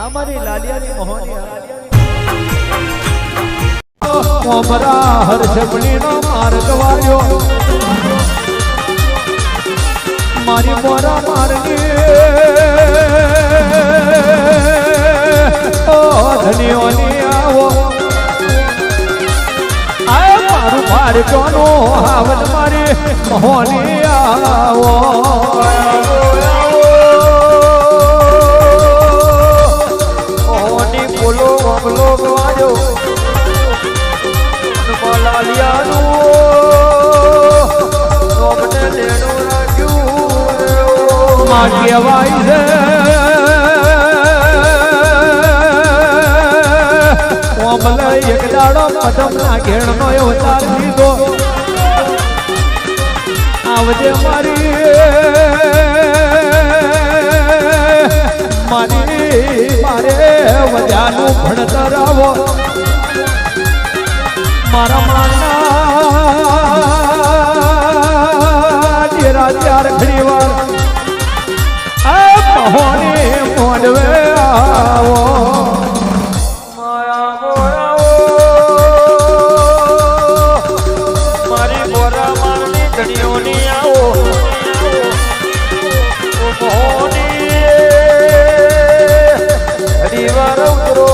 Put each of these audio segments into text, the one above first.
અમારી લાલિયાની મોહની ઓમરા હર્ષમણીનો માર્ગ વાર્યો મારી મોરા માર્ગે ઓ ધન્યોની આવો આ મારું માર્ગનો હાવન મારી મોહની આવો મોહની બોલો અમલો વાજો લાલિયાનું રોમને લેણું રાખ્યું માં કહેવાય છે ઓમલે એક દાડો પદમના ઘેણનો અવતાર લીધો આવજે મારી મારે વધાનું ભણતર આવો મારા માના તેરા ચાર ઘડી વાર આ મોહની મોડવે આવો માયા બોરાવો મારી બોરા મારની ઘડીઓની આવો મોહની ઘડી વાર ઉતરો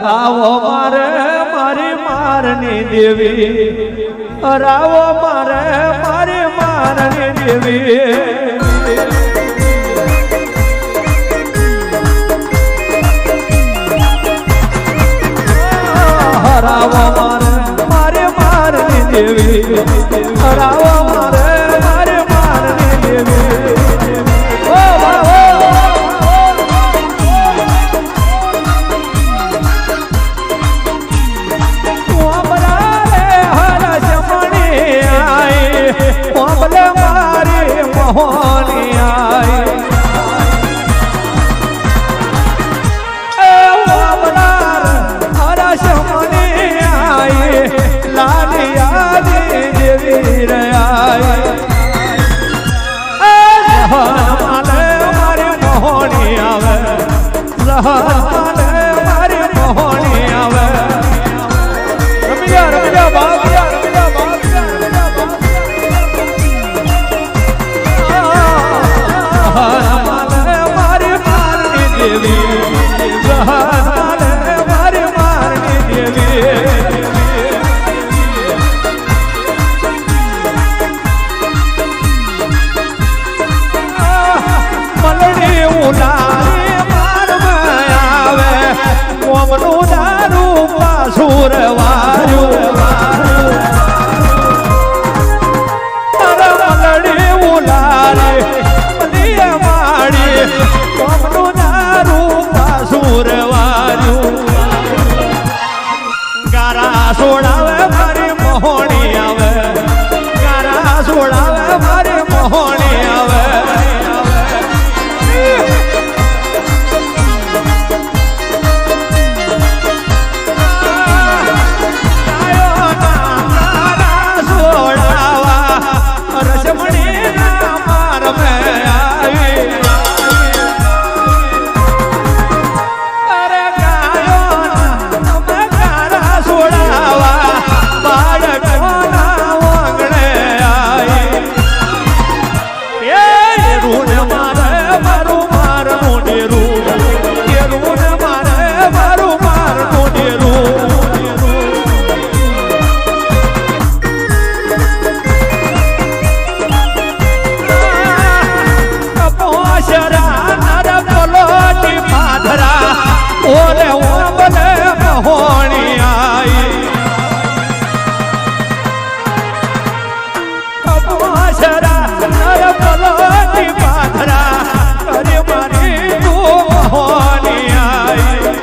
રાવો મારે મારી મારની દેવી રાવો મારે મારી મારની દેવી રાવો મારે મારી મારની દેવી રાવો મારે મારી મારની દેવી મોહની આઈ હરસ મની આઈ લાલિયાની દેવી રે આઈ મારી મોહની આવે મારી મોહની આવે રમ્યા બાબિયા મારી મારની દેવી મારી મારની દેવી મલડી ઉડારી મારમાં આવે કોમનું દારૂ પાછું રવાયું મલડી ઉડારી કોમનું દારૂ પાછું રવાયું ગારા સોડાવે મારી મોહણી આવે ગારા સોડાવે મારી મોહણી આવે સોડાવા રસમણી ના માર મેં આવી ઓલે ઓબલે મોહણી આઈ અપવાસરા નર પલોટી પાથરા કરે મારી તું મોહણી આઈ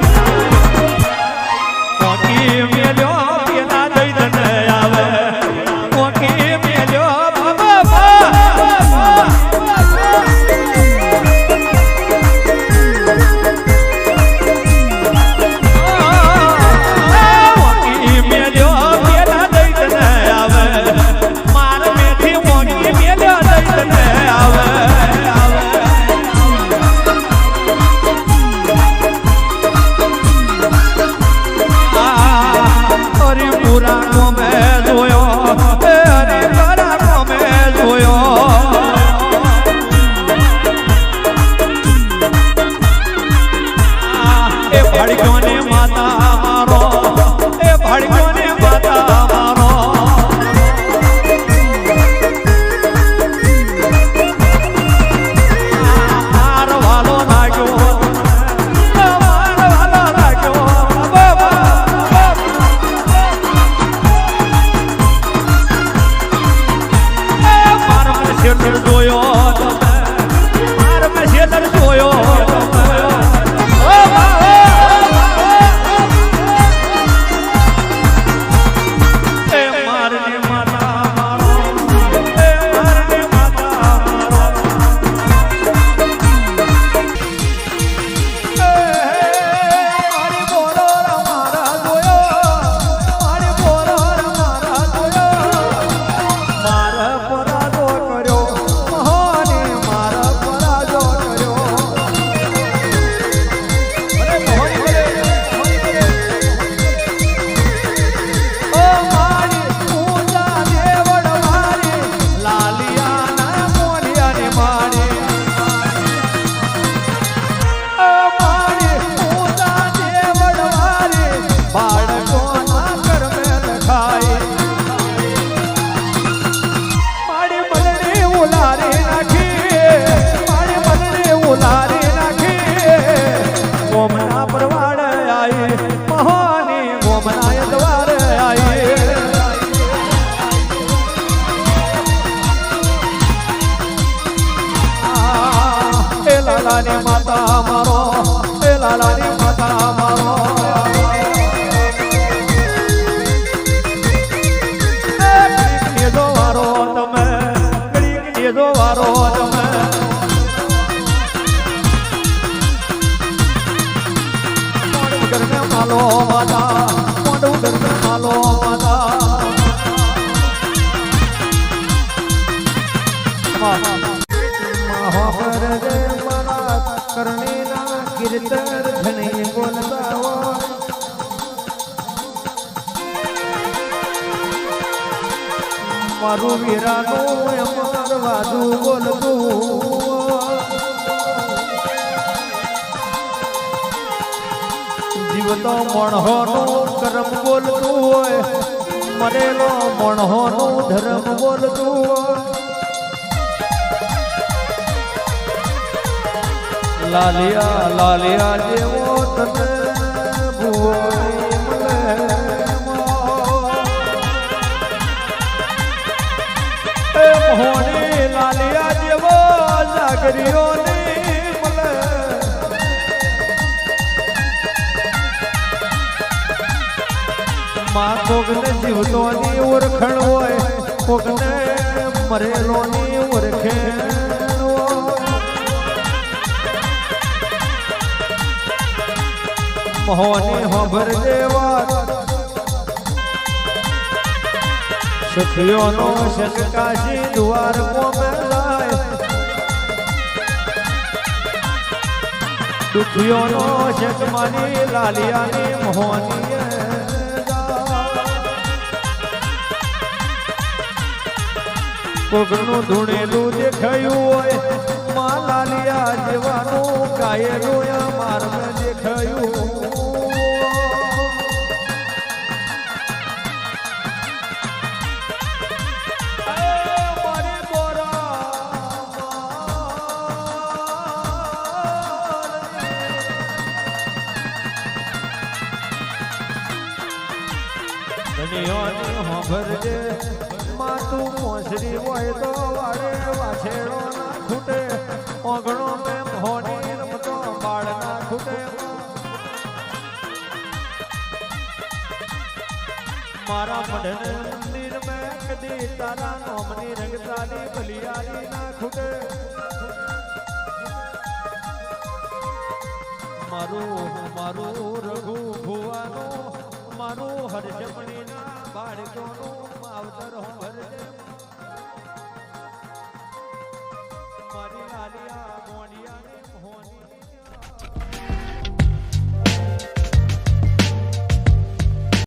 કોકી મેલ્યો પેલા દઈદન આવે કોકી મેલ્યો બાબા આવે શેલર જોયો તમે માર મેં શેલર જોયો લાલાની માતા મારો એ લાલાની માતા મારો ઘડીક વારો તમે ઘડીક વારો તમે મોડું કરને માલો માતા મોડું કરને માલો માતા કરણીના કીર્તન ધણી બોલતા મારું વીરાનું અમાર વાદું બોલતું જીવતો મણહોનું કર્મ બોલતું હોય મરેલો મણહોનું ધર્મ બોલતું હોય લાલિયા લાલિયા જેવો તને ભુવોની મળે એ મોહની લાલિયા જેવો જાગરીઓની મળે માં કોકને જીવતોની ઓળખણ હોય કોકને મરેલોની ઓળખણ મોહની હોભર જેવા સખીઓનો શંકાશી દ્વાર કોમેલાય દુખીઓનો શકમાની લાલિયાની મોહની કોકનું ધૂણેલું દેખાયું હોય માં લાલિયા જેવાનું કાયેલું મારને દેખાયું ભરજે માતું મોસરી હોય તો વાળે વાછેડો ના ખૂટે ઓગણો મેં મોહની રમતો બાળ ના ખૂટે મારા મઢને મંદિર મેં કદી તારા નોમની રંગતાની બલિયારી ના ખૂટે મારું રઘુ ભુવાનું મારું હર્ષમણી ના બાળકોનું માવતર હું ભરજે